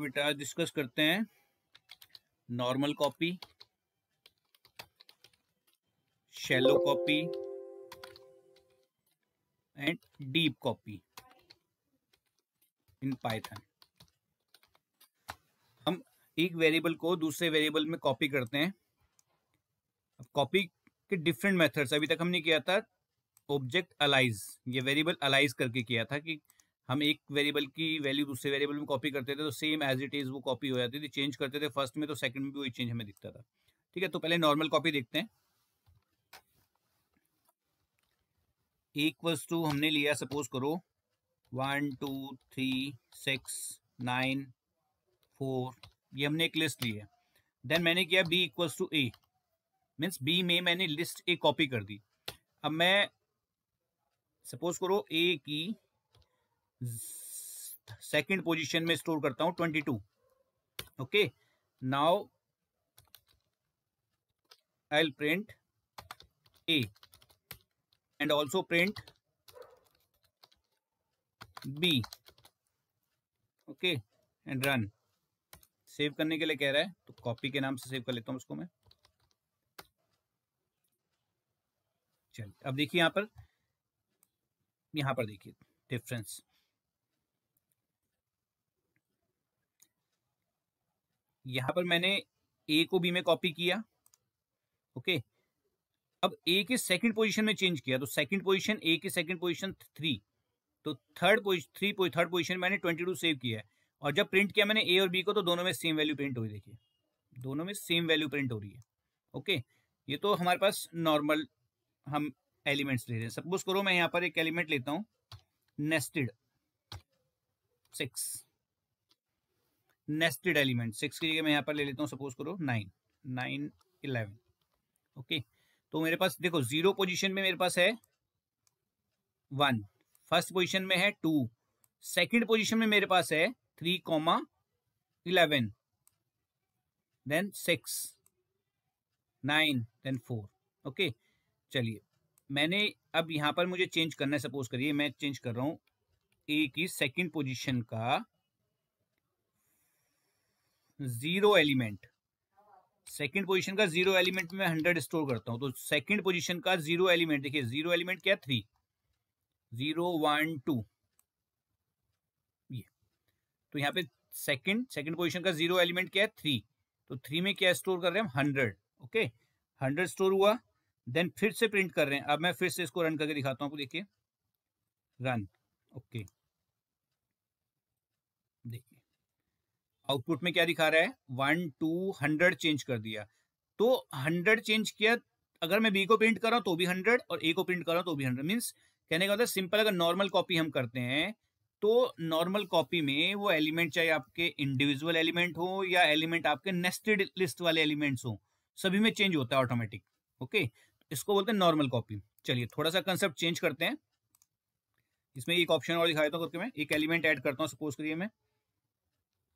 बेटा आज डिस्कस करते हैं normal copy, shallow copy and deep copy in Python. हम एक वेरिएबल को दूसरे वेरिएबल में कॉपी करते हैं। अब कॉपी के डिफरेंट मेथड्स, अभी तक हमने किया था ऑब्जेक्ट अलाइज, ये वेरिएबल अलाइज करके किया था कि हम एक वेरिएबल की वैल्यू दूसरे वेरिएबल में कॉपी करते थे तो सेम एज इट इज वो कॉपी हो जाती थी। चेंज करते थे फर्स्ट में तो सेकंड में भी वही चेंज हमें दिखता था। ठीक है, तो पहले नॉर्मल कॉपी देखते हैं। इक्वल्स टू हमने लिया, सपोज करो 1 2 3 6 9 4, ये हमने एक लिस्ट ली है। देन मैंने किया b equals to a, means b में मैंने लिस्ट a कॉपी कर दी। अब मैं सपोज करो a की सेकंड पोजीशन में स्टोर करता हूं 22। Okay, now I will print a and also print b। Okay, and run. Save करने के लिए कह रहा है तो कॉपी के नाम से सेव कर लेता हूं उसको मैं। चलिए अब देखिए यहां पर देखिए डिफरेंस। यहां पर मैंने a को b में कॉपी किया। ओके, अब a के सेकंड पोजीशन में चेंज किया तो सेकंड पोजीशन a की सेकंड पोजीशन 3, तो थर्ड पोजीशन मैंने 22 सेव किया है। और जब प्रिंट किया मैंने a और b को तो दोनों में सेम वैल्यू प्रिंट हुई। देखिए दोनों में सेम वैल्यू प्रिंट हो रही है। ओके, ये तो हमारे पास नॉर्मल हम एलिमेंट्स ले रहे हैं। सपोज करो मैं यहाँ पर एक एलिमेंट लेता हूँ नेस्टेड 6, नेस्टेड एलिमेंट 6 की जगह मैं यहाँ पर ले लेता हूँ सपोज करो 9 9 11। ओके, तो मेरे पास देखो जीरो पोजीशन में मेरे पास है 1, फर्स्ट पोजीशन में है 2, सेकंड पोजीशन में मेरे पास है 3, 11, देन 6 9 देन 4। ओके, चलिए मैंने अब यहां पर मुझे चेंज करना है। सपोज करिए मैं चेंज कर रहा हूं ए की सेकंड पोजीशन का 0 एलिमेंट, सेकंड पोजीशन का 0 एलिमेंट में 100 स्टोर करता हूं। तो सेकंड पोजीशन का 0 एलिमेंट देखिए, 0 एलिमेंट क्या, 3, 0 1 2, ये तो यहाँ पे सेकंड पोजीशन का 0 एलिमेंट क्या है, 3, तो 3 में क्या स्टोर कर रहे हैं हम, 100। ओके, 100 स्टोर हुआ, देन फिर से प्रिंट कर रहे हैं। अब मैं फिर से इसको रन करके दिखाता हूं आपको, देखिए रन। ओके, देखिए आउटपुट में क्या दिखा रहा है, 1 2 100 चेंज कर दिया। तो 100 चेंज किया, अगर मैं बी को प्रिंट कर रहा हूं तो भी 100 और ए को प्रिंट कर रहा हूं तो भी 100। मीन्स कहने का मतलब सिंपल, अगर नॉर्मल कॉपी हम करते हैं तो नॉर्मल कॉपी में वो एलिमेंट चाहे आपके इंडिविजुअल एलिमेंट हो या एलिमेंट आपके नेस्टेड लिस्ट वाले एलिमेंट्स हो, सभी में चेंज होता है ऑटोमेटिक। ओके, इसको बोलते हैं नॉर्मल कॉपी। चलिए थोड़ा सा कंसेप्ट चेंज करते हैं। इसमें एक ऑप्शन और दिखा देता हूं करके, मैं एक एलिमेंट ऐड करता हूं। सपोज करिए मैं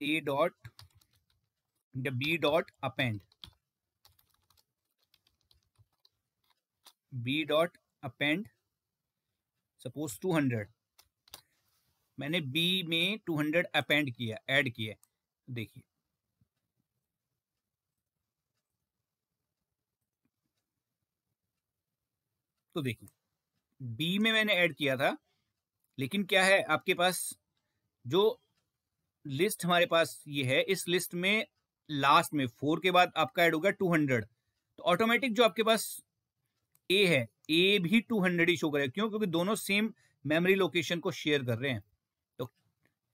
a dot b dot append, b dot append suppose 200, मैंने b में 200 अपेंड किया, ऐड किया। देखिए तो देखिए b में मैंने ऐड किया था, लेकिन क्या है आपके पास जो लिस्ट हमारे पास ये है, इस लिस्ट में लास्ट में 4 के बाद आपका ऐड होगा 200, तो ऑटोमेटिक जो आपके पास ए है, ए भी 200 ही शो करेगा। क्यों? क्योंकि दोनों सेम मेमोरी लोकेशन को शेयर कर रहे हैं। तो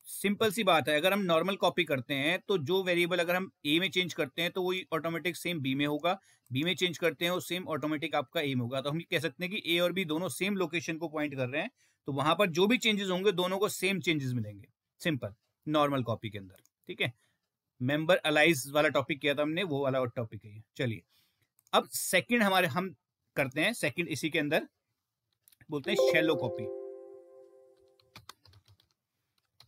सिंपल सी बात है, अगर हम नॉर्मल कॉपी करते हैं तो जो वेरिएबल अगर हम ए में चेंज करते हैं तो वही ऑटोमेटिक सेम बी में होगा, बी में चेंज करते हैं वो सेम ऑटोमेटिक आपका ए में होगा। तो हम ये कह सकते हैं कि ए और बी दोनों सेम लोकेशन को पॉइंट कर रहे हैं, तो वहां पर जो भी चेंजेस होंगे दोनों को सेम चेंजेस मिलेंगे। सिंपल नॉर्मल कॉपी के अंदर। ठीक है, मेंबर अलाइज वाला टॉपिक किया था हमने, वो वाला टॉपिक है। चलिए अब सेकंड हम करते हैं, सेकंड इसी के अंदर बोलते हैं शैलो कॉपी।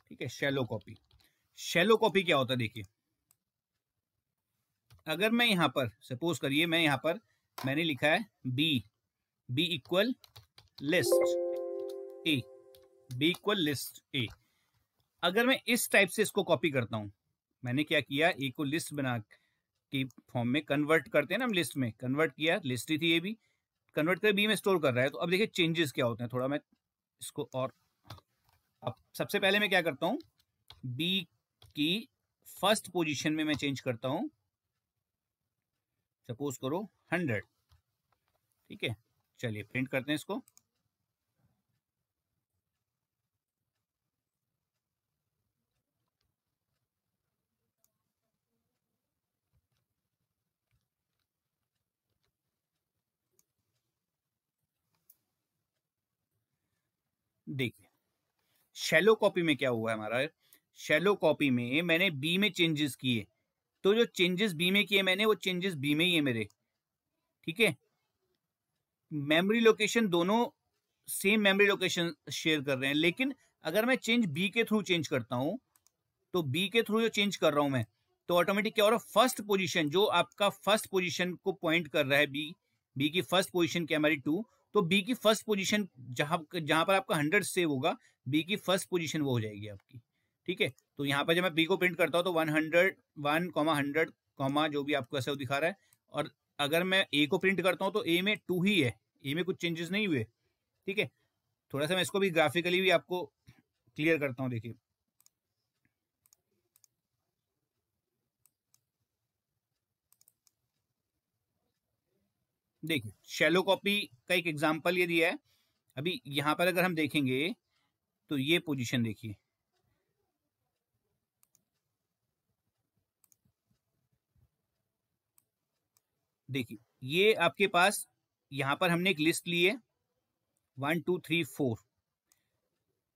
ठीक है, शैलो कॉपी। शैलो कॉपी क्या होता है, देखिए अगर मैं यहां पर सपोज करिए मैं यहां पर मैंने लिखा है b equal list a, b equal list a. अगर मैं इस टाइप से इसको कॉपी करता हूं, मैंने क्या किया, ए को लिस्ट बना के फॉर्म में कन्वर्ट करते हैं ना हम, लिस्ट में कन्वर्ट किया, लिस्ट ही थी ये भी, कन्वर्ट कर बी में स्टोर कर रहा है। तो अब देखिए चेंजेस क्या होते हैं, थोड़ा मैं इसको और, अब सबसे पहले मैं क्या करता हूँ, बी की फर्स्ट पोजीशन में मैं चेंज करता हूँ, सपोज करो 100, ठीक है। चलिए प्रिंट करते हैं इसको। देखिए शैलो कॉपी में क्या हुआ है हमारा, शैलो कॉपी में मैंने बी में चेंजेस किए, तो जो चेंजेस बी में किए मैंने, वो चेंजेस बी में ही है मेरे, ठीक है। मेमोरी लोकेशन दोनों सेम मेमोरी लोकेशन शेयर कर रहे हैं, लेकिन अगर मैं चेंज बी के थ्रू चेंज करता हूं, तो बी के थ्रू जो चेंज कर रहा हूं मैं, तो ऑटोमेटिक क्या हो रहा है, फर्स्ट पोजीशन जो आपका फर्स्ट पोजीशन को पॉइंट कर रहा है, बी की फर्स्ट पोजीशन क्या हमारी 2, तो बी की फर्स्ट पोजीशन जहां जहां पर आपका 100 सेव होगा, बी की फर्स्ट पोजीशन वो हो जाएगी आपकी, ठीक है। तो यहाँ पर जब मैं बी को प्रिंट करता हूँ तो 100 जो भी आपको ऐसा दिखा रहा है, और अगर मैं ए को प्रिंट करता हूँ तो ए में 2 ही है, ए में कुछ चेंजेस नहीं हुए, ठीक है। थोड़ा सा मैं इसको भी ग्राफिकली भी आपको क्लियर करता हूँ, देखिए देखिए शैलो कॉपी का एक एग्जांपल ये दिया है। अभी यहां पर अगर हम देखेंगे तो ये पोजीशन देखिए, देखिए ये आपके पास, यहां पर हमने एक लिस्ट ली है 1 2 3 4,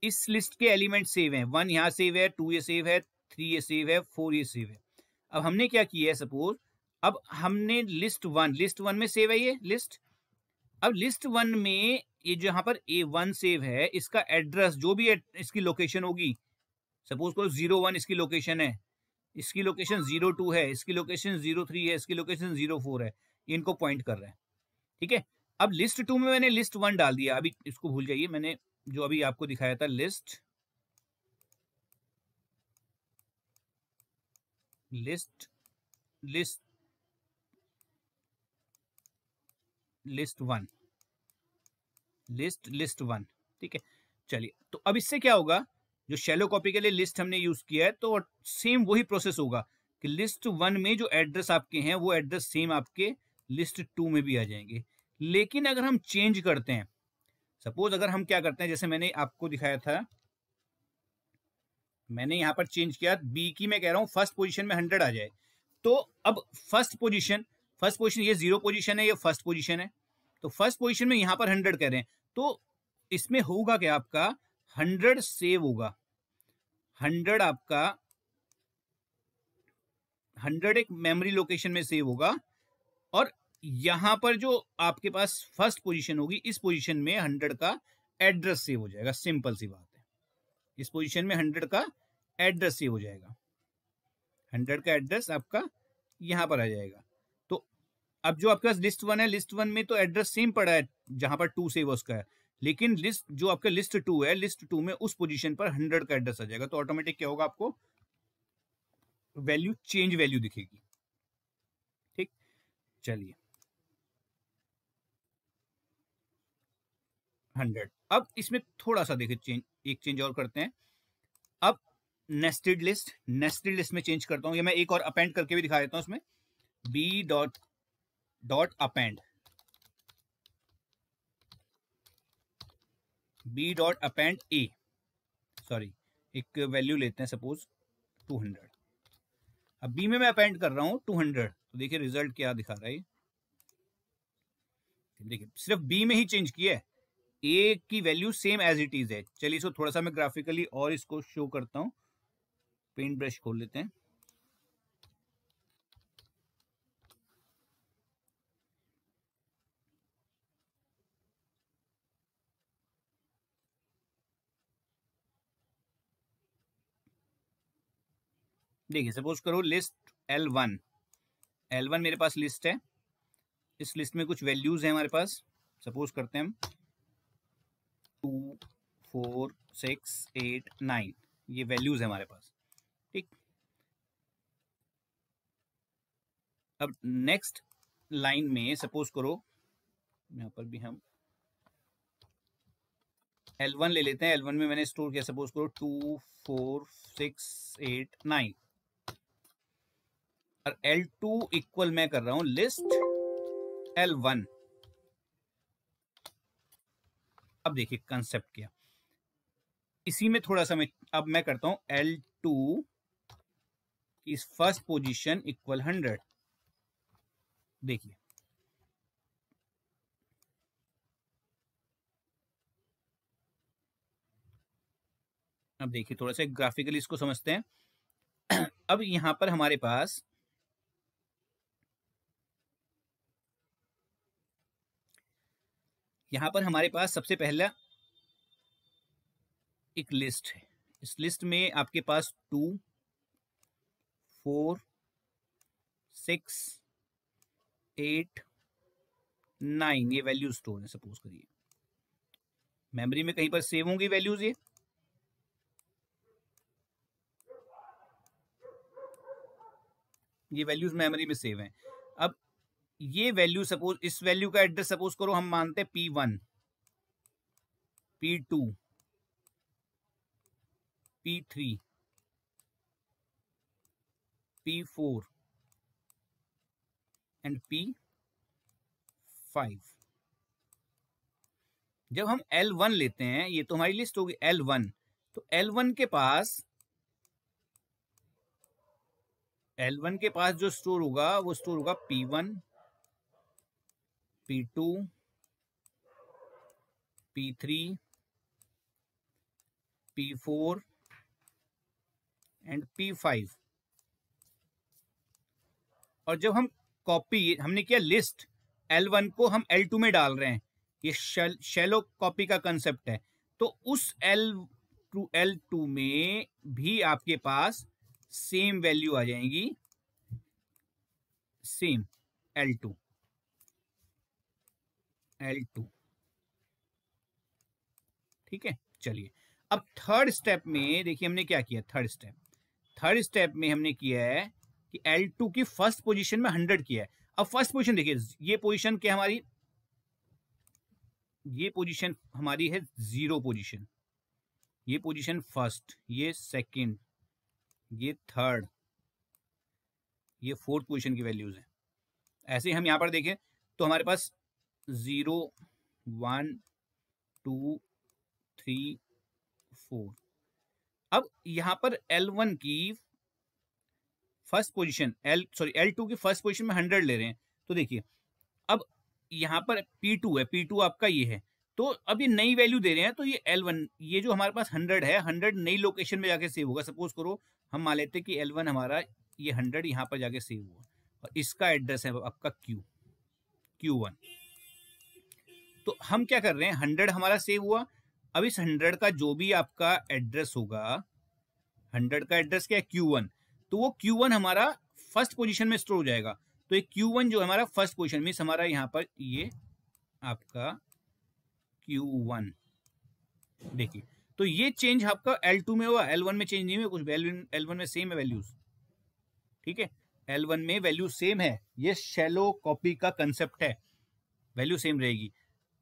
इस लिस्ट के एलिमेंट सेव हैं, 1 यहाँ सेव है, 2 ये सेव है, 3 ये सेव है, 4 ये सेव है। अब हमने क्या किया है, सपोज अब हमने लिस्ट वन में सेव है ये लिस्ट, अब लिस्ट वन में ये जहां पर A1 सेव है, इसका एड्रेस जो भी इसकी लोकेशन होगी, सपोज करो 01 इसकी लोकेशन है, इसकी लोकेशन 02 है, इसकी लोकेशन 03 है, इसकी लोकेशन 04 है, इनको पॉइंट कर रहा है, ठीक है। अब लिस्ट 2 में मैंने लिस्ट 1 डाल दिया, अभी इसको भूल जाइए, मैंने जो अभी आपको दिखाया था list list list list 1, list 1, ठीक है। चलिए तो अब इससे क्या होगा, जो शैलो कॉपी के लिए लिस्ट हमने यूज किया है, तो सेम वही प्रोसेस होगा कि लिस्ट 1 में जो एड्रेस आपके हैं वो एड्रेस सेम आपके लिस्ट 2 में भी आ जाएंगे। लेकिन अगर हम चेंज करते हैं, सपोज अगर हम क्या करते हैं, जैसे मैंने आपको दिखाया था, मैंने यहां पर चेंज किया बी की, मैं कह रहा हूं फर्स्ट पोजीशन में 100 आ जाए, तो अब फर्स्ट पोजीशन ये 0 पोजीशन है, ये फर्स्ट पोजीशन है, तो फर्स्ट पोजीशन में यहां पर 100 कह रहे हैं, तो इसमें होगा क्या, आपका 100 सेव होगा, 100 आपका 100 एक मेमोरी लोकेशन में सेव होगा, और यहां पर जो आपके पास फर्स्ट पोजीशन होगी, इस पोजीशन में 100 का एड्रेस सेव हो जाएगा, सिंपल सी बात है, इस पोजीशन में 100 का एड्रेस सेव हो जाएगा, 100 का एड्रेस आपका यहां पर आ जाएगा। तो अब जो आपके पास लिस्ट 1 है, लिस्ट 1 में तो एड्रेस सेम पड़ा है जहां पर 2 सेव उसका है, लेकिन लिस्ट जो आपका लिस्ट 2 है, लिस्ट 2 में उस पोजीशन पर 100 का एड्रेस आ जाएगा, तो ऑटोमेटिक क्या होगा, आपको वैल्यू चेंज वैल्यू दिखेगी, ठीक। चलिए 100, अब इसमें थोड़ा सा देखिए चेंज, एक चेंज और करते हैं। अब नेस्टेड लिस्ट में चेंज करता हूं, या मैं एक और अपेंड करके भी दिखा देता हूं उसमें, B dot dot append, B dot append A, sorry एक वैल्यू लेते हैं सपोज 200, अब बी में मैं अपेंड कर रहा हूं 200, तो देखिए रिजल्ट क्या दिखा रहा है, देखिए सिर्फ बी में ही चेंज किया है, ए की value same as it is है। चलिए इसको थोड़ा सा मैं ग्राफिकली और इसको शो करता हूं, पेंट ब्रश खोल लेते हैं, देखिए सपोज करो लिस्ट L1 मेरे पास लिस्ट है, इस लिस्ट में कुछ वैल्यूज हैं हमारे पास, सपोज करते हैं हम 2 4 6 8 9, ये वैल्यूज है हमारे पास, ठीक। अब नेक्स्ट लाइन में सपोज करो यहाँ पर भी हम L1 ले लेते हैं। L1 में मैंने स्टोर किया सपोज करो 2 4 6 8 9 और L2 इक्वल मैं कर रहा हूं लिस्ट L1। अब देखिए कंसेप्ट क्या, इसी में थोड़ा सा अब मैं करता हूं L2 की फर्स्ट पोजीशन इक्वल 100। देखिए अब देखिए थोड़ा सा ग्राफिकली इसको समझते हैं। अब यहां पर हमारे पास सबसे पहला एक लिस्ट है। इस लिस्ट में आपके पास 2 4 6 8 9 ये वैल्यू स्टोर है। सपोज करिए मेमोरी में कहीं पर सेव होंगी वैल्यूज, ये वैल्यूज मेमोरी में सेव हैं। अब ये वैल्यू सपोज, इस वैल्यू का एड्रेस सपोज करो हम मानते हैं P1 P2 P3 P4 and P5। जब हम L1 लेते हैं, ये तो हमारी लिस्ट होगी L1, तो L1 के पास जो स्टोर होगा वो स्टोर होगा P1 P2 P3 P4 and P5। और जब हम कॉपी हमने किया लिस्ट L1 को हम L2 में डाल रहे हैं, ये शैलो कॉपी का कंसेप्ट है, तो उस L2 में भी आपके पास सेम वैल्यू आ जाएंगी, सेम L2। ठीक है, चलिए अब थर्ड स्टेप में देखिए हमने क्या किया। थर्ड स्टेप में हमने किया है कि L2 की फर्स्ट पोजीशन में 100 किया है। अब फर्स्ट पोजीशन देखिए, ये पोजीशन क्या हमारी, ये पोजीशन हमारी है 0 पोजीशन, ये पोजीशन फर्स्ट, ये सेकंड, ये थर्ड, ये फोर्थ पोजीशन की वैल्यूज है। ऐसे हम यहां पर देखें तो हमारे पास 0 1 2 3 4। अब यहां पर L1 की फर्स्ट पोजीशन L2 की फर्स्ट पोजीशन में 100 ले रहे हैं, तो देखिए अब यहां पर P2 है, P2 आपका ये है, तो अब ये नई वैल्यू दे रहे हैं, तो ये L1, ये जो हमारे पास 100 है, 100 नई लोकेशन में जाके सेव होगा। सपोज करो हम मान लेते हैं कि L1 हमारा ये 100 यहां पर जाके सेव हुआ और इसका एड्रेस है आपका Q1। तो हम क्या कर रहे हैं, 100 हमारा सेव हुआ। अब इस 100 का जो भी आपका एड्रेस होगा, 100 का एड्रेस क्या है Q1, तो वो Q1 हमारा फर्स्ट पोजीशन में स्टोर हो जाएगा। तो ये Q1 जो हमारा फर्स्ट पोजीशन में, हमारा यहाँ पर ये आपका Q1 देखिए, तो ये चेंज आपका L2 में हुआ, L1 में चेंज नहीं हुआ कुछ, L1 में सेम है वैल्यूज। ठीक है, L1 में वैल्यू सेम है, ये शैलो कॉपी का कंसेप्ट है, वैल्यू सेम रहेगी।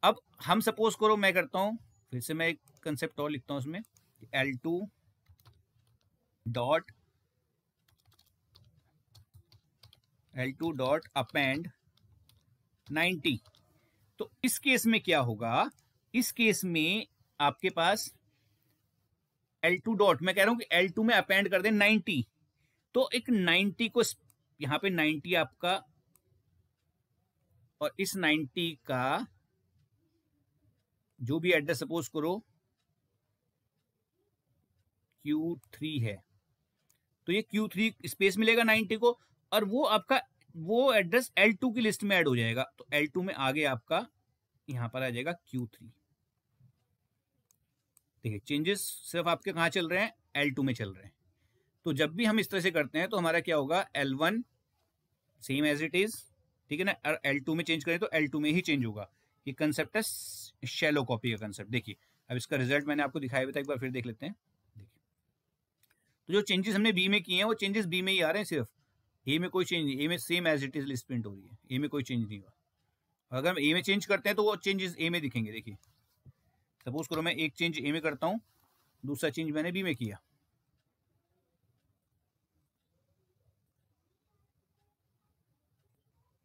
अब हम सपोज करो, मैं करता हूं फिर से, मैं एक कंसेप्ट और लिखता हूं उसमें, L2 डॉट अपेंड 90। तो इस केस में क्या होगा, इस केस में आपके पास L2 डॉट, मैं कह रहा हूं कि L2 में अपेंड कर दें 90, तो एक 90 को यहां पे 90 आपका, और इस 90 का जो भी एड्रेस सपोज करो Q3 है, तो ये Q3 स्पेस मिलेगा 90 को, और वो आपका वो एड्रेस L2 की लिस्ट में ऐड हो जाएगा। तो L2 में आगे आपका यहां पर आ जाएगा Q3। देखिए चेंजेस सिर्फ आपके कहां चल रहे हैं, L2 में चल रहे हैं। तो जब भी हम इस तरह से करते हैं तो हमारा क्या होगा, L1 same as it is, ठीक है ना, और L2 में चेंज करें तो L2 में ही चेंज होगा। ये कंसेप्ट है शैलो कॉपी का कंसेप्ट। देखिए अब इसका रिजल्ट मैंने आपको दिखाया था, एक बार फिर देख लेते हैं। देखिए तो जो चेंजेस हमने बी में किए हैं वो चेंजेस बी में ही आ रहे हैं सिर्फ, ए में कोई चेंज नहीं, ए में same as it is list print हो रही है, ए में कोई चेंज नहीं हुआ। अगर हम ए में चेंज करते हैं तो वो चेंजेस ए में दिखेंगे। देखिए सपोज करो मैं एक चेंज ए में करता हूँ, दूसरा चेंज मैंने बी में किया,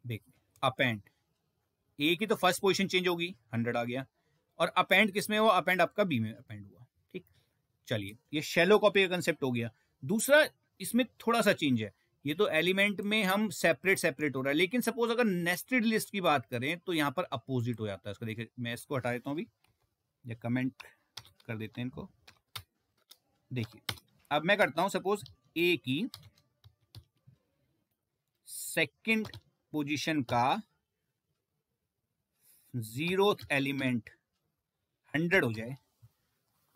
देखिए अपेंड ए की तो फर्स्ट पोजीशन चेंज होगी, 100 आ गया, और अपेंड किस में हुआ, अपेंड आपका बी में अपेंड हुआ। ठीक, चलिए ये शैलो कॉपी का कंसेप्ट हो गया। दूसरा इसमें थोड़ा सा चेंज है, ये तो एलिमेंट में हम सेपरेट सेपरेट हो रहा है, लेकिन सपोज अगर नेस्टेड लिस्ट की बात करें तो यहाँ पर अपोजिट हो जाता है इसका। देखिए मैं इसको हटा देता हूँ अभी, या कमेंट कर देते हैं इनको। देखिए अब मैं करता हूं सपोज ए की सेकंड पोजीशन का 0th एलिमेंट 100 हो जाए,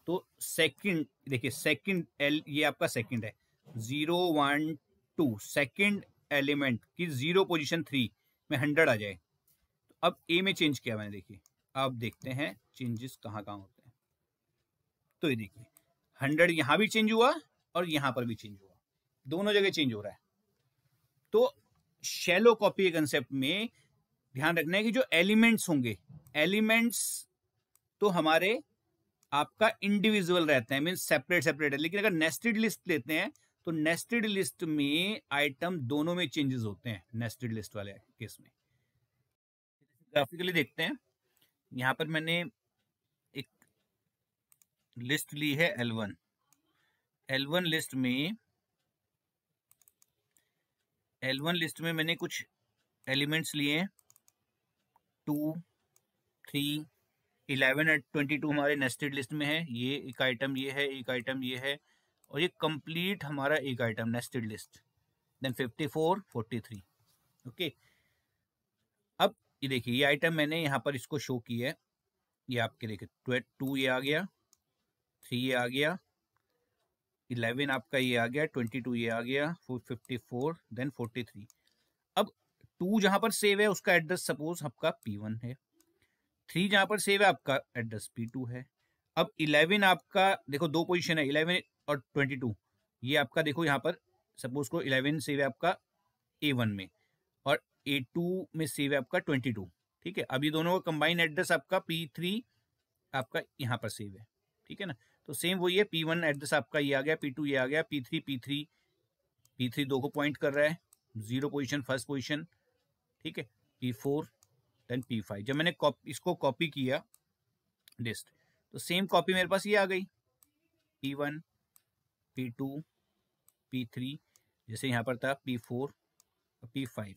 तो सेकंड देखिए सेकंड ये आपका सेकंड है 0 1 2, सेकंड एलिमेंट की 0 पोजीशन 3 में 100 आ जाए। तो अब ए में चेंज किया मैंने, देखिए अब देखते हैं चेंजेस कहाँ कहाँ होते हैं। तो ये देखिए 100 यहां भी चेंज हुआ और यहां पर भी चेंज हुआ, दोनों जगह चेंज हो रहा है। तो शैलो कॉपी के कंसेप्ट में ध्यान रखना है कि जो एलिमेंट्स होंगे, एलिमेंट्स तो हमारे आपका इंडिविजुअल रहता है, मीन सेपरेट सेपरेट है, लेकिन अगर नेस्टेड लिस्ट लेते हैं तो नेस्टेड लिस्ट में आइटम दोनों में चेंजेस होते हैं। नेस्टेड लिस्ट वाले केस में ग्राफिकली देखते हैं, यहां पर मैंने एक लिस्ट ली है L1, L1 लिस्ट में मैंने कुछ एलिमेंट्स लिए हैं 2 3 11 और 22 हमारे नेस्टेड लिस्ट में है। ये एक आइटम ये है, एक आइटम ये है, और ये कंप्लीट हमारा एक item nested list, then 54 43। Okay, अब ये देखिए ये आइटम मैंने यहाँ पर इसको शो किया है, ये आपके देखिए 2 ये आ गया, 3 ये आ गया, 11 आपका ये आ गया, 22 ये आ गया, 54 देन 43। अब 2 जहां पर सेव है उसका एड्रेस सपोज आपका P1 है, 3 जहां पर सेव है आपका एड्रेस P2 है। अब 11 आपका देखो दो पोजीशन है 11 और 22, ये आपका देखो यहाँ पर सपोज को 11 सेव है आपका A1 में और A2 में सेव है आपका 22। ठीक है, अब ये दोनों का कंबाइन एड्रेस आपका P3 आपका यहाँ पर सेव है। ठीक है ना, तो सेम वही है, P1 एड्रेस आपका ये आ गया, P2 ये आ गया, P3 दो को पॉइंट कर रहा है, 0 पोजीशन फर्स्ट पोजीशन। ठीक है, P4 देन P5। जब मैंने इसको कॉपी किया लिस्ट, तो सेम कॉपी मेरे पास ये आ गई, P1 P2 P3, जैसे यहाँ पर था P4 P5।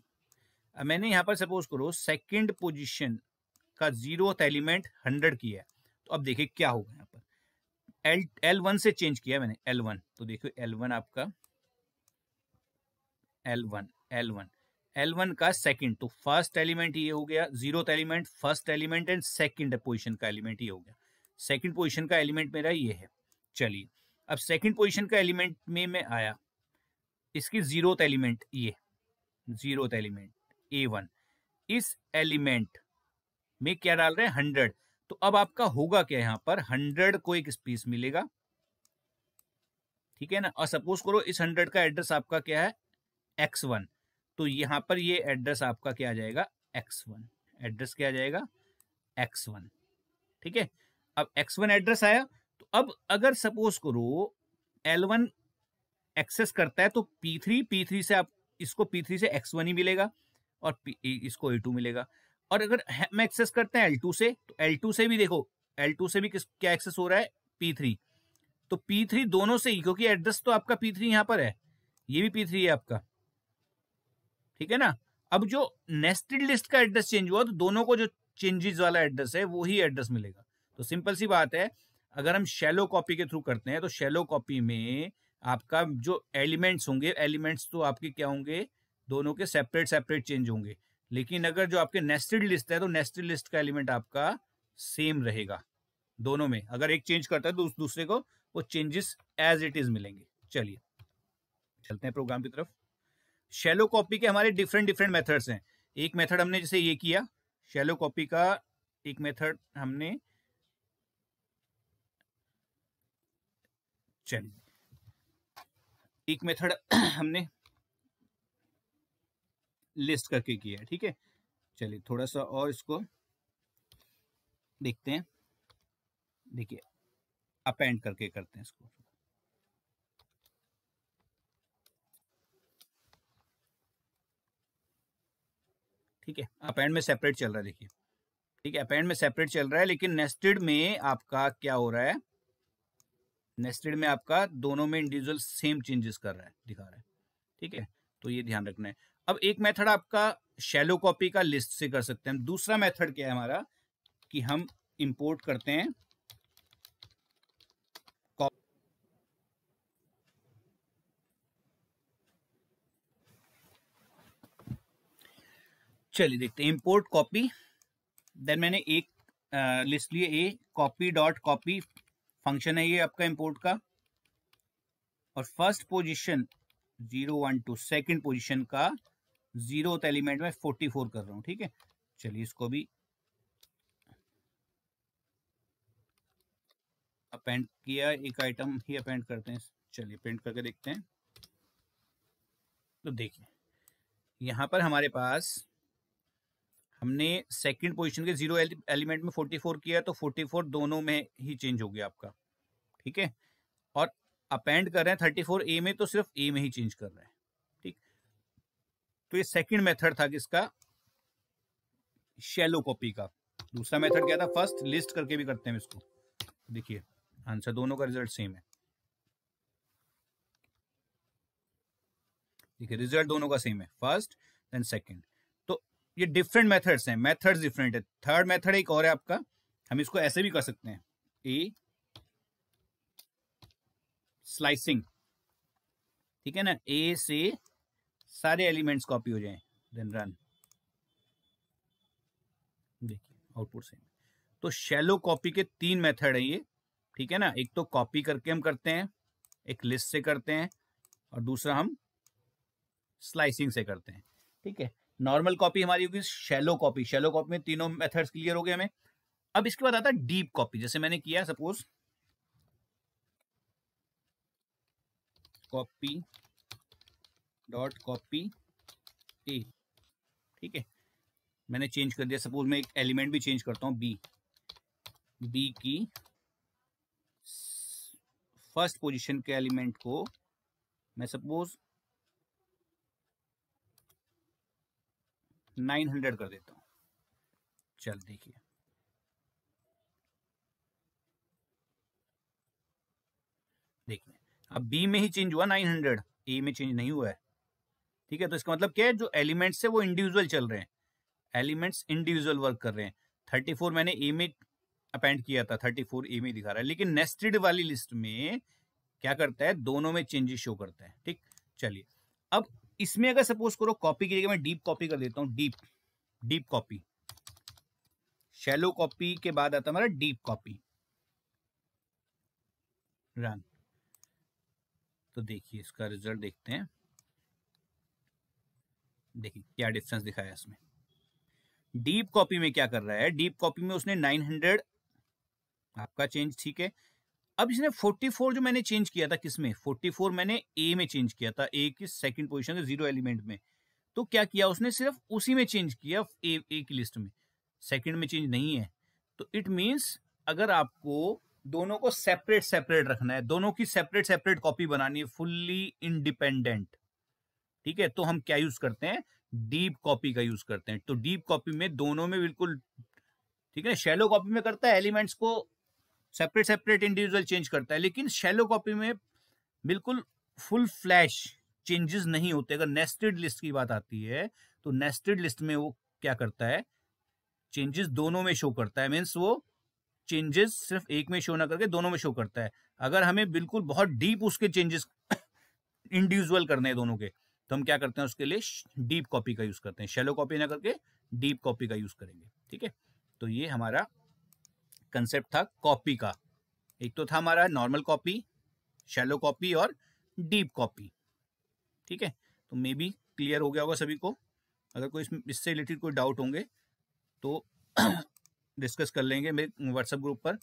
अब मैंने यहाँ पर सपोज करो सेकंड पोजीशन का 0th एलिमेंट 100 किया है, तो अब देखिए क्या होगा यहाँ पर, L1 से चेंज किया मैंने L1, तो देखो L1 आपका L1 का सेकंड, तो फर्स्ट एलिमेंट ये हो गया, 0th element first element and second position का एलिमेंट ये हो गया। सेकंड पोजीशन का एलिमेंट मेरा ये है। चलिए अब सेकंड पोजीशन का एलिमेंट में मैं आया, इसकी 0th एलिमेंट ये 0th एलिमेंट A1, इस एलिमेंट में क्या डाल रहे हैं 100, तो अब आपका होगा क्या, यहाँ पर 100 को एक स्पेस मिलेगा। ठीक है ना, और सपोज करो इस 100 का एड्रेस आपका क्या है X1, तो यहाँ पर ये एड्रेस आपका क्या आ जाएगा X1, एड्रेस क्या आ जाएगा X1। ठीक है, अब X1 एड्रेस आया, तो अब अगर सपोज करो L1 एक्सेस करता है तो P3 से आप इसको P3 से X1 ही मिलेगा और इसको A2 मिलेगा, और अगर हम एक्सेस करते हैं L2 से, तो L2 से भी देखो, L2 से भी क्या एक्सेस हो रहा है P3, तो P3 दोनों से ही, क्योंकि एड्रेस तो आपका P3 यहां पर है, ये भी P3 है आपका। ठीक है ना, अब जो नेस्टेड लिस्ट का एड्रेस चेंज हुआ तो दोनों को जो चेंजेस वाला एड्रेस है वो ही एड्रेस मिलेगा। तो सिंपल सी बात है, अगर हम शैलो कॉपी के थ्रू करते हैं तो शैलो कॉपी में आपका जो एलिमेंट्स होंगे, एलिमेंट्स तो आपके क्या होंगे, दोनों के सेपरेट सेपरेट चेंज होंगे, लेकिन अगर जो आपके नेस्टेड लिस्ट है तो नेस्टेड लिस्ट का एलिमेंट आपका सेम रहेगा दोनों में। अगर एक चेंज करता है तो दूसरे को वो चेंजेस एज इट इज मिलेंगे। चलिए चलते हैं प्रोग्राम की तरफ। शैलो कॉपी के हमारे डिफरेंट मेथड्स हैं। एक मेथड हमने जैसे ये किया, शैलो कॉपी का एक मेथड हमने, चलिए एक मेथड हमने लिस्ट करके किया है, ठीक है। चलिए थोड़ा सा और इसको देखते हैं। देखिए अपेंड करके करते हैं इसको। ठीक है, अपेंड में सेपरेट चल रहा है, देखिए ठीक है, अपेंड में सेपरेट चल रहा है, लेकिन नेस्टेड में आपका क्या हो रहा है, नेस्टेड में आपका दोनों में इंडिविजुअल सेम चेंजेस कर रहा है, दिखा रहा है, ठीक है। तो ये ध्यान रखना है। अब एक मेथड आपका शैलो कॉपी का लिस्ट से कर सकते हैं। दूसरा मेथड क्या है हमारा कि हम इंपोर्ट करते हैं चलिए देखते हैं इंपोर्ट कॉपी। देन मैंने एक लिस्ट लिए, ए कॉपी डॉट कॉपी फंक्शन है ये आपका इंपोर्ट का, और फर्स्ट पोजीशन 0 1 2 सेकंड पोजीशन का 0th एलिमेंट में 44 कर रहा हूं, ठीक है। चलिए इसको भी अपेंड किया, एक आइटम ही अपेंड करते हैं। चलिए अपेंड करके देखते हैं। तो देखिए यहां पर हमारे पास हमने सेकंड पोजीशन के 0 एलिमेंट में 44 किया, तो 44 दोनों में ही चेंज हो गया आपका, ठीक है। और अपेंड कर रहे हैं 34 ए में, तो सिर्फ ए में ही चेंज कर रहे हैं, ठीक। तो ये सेकंड मेथड था किसका, शैलो कॉपी का। दूसरा मेथड क्या था, फर्स्ट लिस्ट करके भी करते हैं इसको। देखिए आंसर दोनों का रिजल्ट सेम है, देखिए रिजल्ट दोनों का सेम है, फर्स्ट देन सेकंड। तो ये डिफरेंट मेथड्स हैं, मेथड्स डिफरेंट है। थर्ड मेथड एक और है आपका, हम इसको ऐसे भी कर सकते हैं, ए स्लाइसिंग, ठीक है ना, ए से सारे एलिमेंट्स कॉपी हो जाएं, देन रन, देखिए आउटपुट सेम। तो शैलो कॉपी के 3 मेथड है ये, ठीक है ना। एक तो कॉपी करके हम करते हैं, एक लिस्ट से करते हैं, और दूसरा हम स्लाइसिंग से करते हैं, ठीक है। नॉर्मल कॉपी हमारी होगी शैलो कॉपी। शैलो कॉपी में तीनों मेथड्स क्लियर हो गए हमें। अब इसके बाद आता है डीप कॉपी, जैसे मैंने किया सपोज कॉपी डॉट कॉपी ए, ठीक है। मैंने चेंज कर दिया, सपोज मैं एक एलिमेंट भी चेंज करता हूं, बी की फर्स्ट पोजीशन के एलिमेंट को मैं सपोज 900 कर देता हूं। चल देखिए अब बी में ही चेंज हुआ 900, ए में चेंज नहीं हुआ है, ठीक है। तो इसका मतलब क्या है, जो एलिमेंट्स है वो इंडिविजुअल चल रहे हैं, एलिमेंट्स इंडिविजुअल वर्क कर रहे हैं। 34 मैंने ए में अपेंड किया था, 34 ए में दिखा रहा है, लेकिन नेस्टेड वाली लिस्ट में क्या करता है, दोनों में चेंजेस शो करता है, ठीक। चलिए अब इसमें अगर सपोज करो कॉपी की जगह मैं डीप कॉपी कर देता हूं, डीप कॉपी। शैलो कॉपी के बाद आता है हमारा डीप कॉपी, रन। तो देखिए इसका रिजल्ट देखते हैं, देखिए क्या डिफरेंस दिखाया इसमें। डीप कॉपी में क्या कर रहा है, डीप कॉपी में उसने 900 आपका चेंज, ठीक है। अब इसने 44 जो मैंने चेंज किया था, किसमें 44 मैंने ए में चेंज किया था, ए की सेकंड पोजीशन के 0 एलिमेंट में। तो क्या किया उसने, सिर्फ उसी में चेंज किया, ए की लिस्ट में, सेकंड में चेंज नहीं है। तो इट मींस अगर आपको दोनों को सेपरेट सेपरेट रखना है, दोनों की सेपरेट सेपरेट कॉपी बनानी है, फुल्ली इंडिपेंडेंट, ठीक है, तो हम क्या यूज करते हैं, डीप कॉपी का यूज करते हैं। तो डीप कॉपी में दोनों में बिल्कुल, ठीक है। शैलो कॉपी में करता है एलिमेंट्स को सेपरेट सेपरेट इंडिविजुअल चेंज करता है, लेकिन शैलो कॉपी में बिल्कुल फुल फ्लैश चेंजेस नहीं होते। अगर नेस्टेड लिस्ट की बात आती है, तो नेस्टेड लिस्ट में वो क्या करता है, चेंजेस दोनों में शो करता है, मीन्स वो चेंजेस सिर्फ एक में शो ना करके दोनों में शो करता है। अगर हमें बिल्कुल बहुत डीप उसके चेंजेस इंडिविजुअल करने हैं दोनों के, तो हम क्या करते हैं, उसके लिए डीप कॉपी का यूज करते हैं, शैलो कॉपी ना करके डीप कॉपी का यूज करेंगे, ठीक है। तो ये हमारा कंसेप्ट था कॉपी का। एक तो था हमारा नॉर्मल कॉपी, शैलो कॉपी और डीप कॉपी, ठीक है। तो मे बी क्लियर हो गया होगा सभी को। अगर कोई इससे रिलेटेड कोई डाउट होंगे तो डिस्कस कर लेंगे मेरे व्हाट्सएप ग्रुप पर।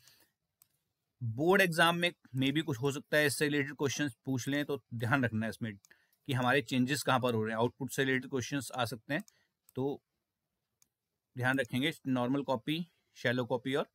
बोर्ड एग्जाम में मे बी कुछ हो सकता है, इससे रिलेटेड क्वेश्चंस पूछ लें, तो ध्यान रखना है इसमें कि हमारे चेंजेस कहाँ पर हो रहे हैं। आउटपुट से रिलेटेड क्वेश्चंस आ सकते हैं, तो ध्यान रखेंगे नॉर्मल कॉपी, शैलो कॉपी और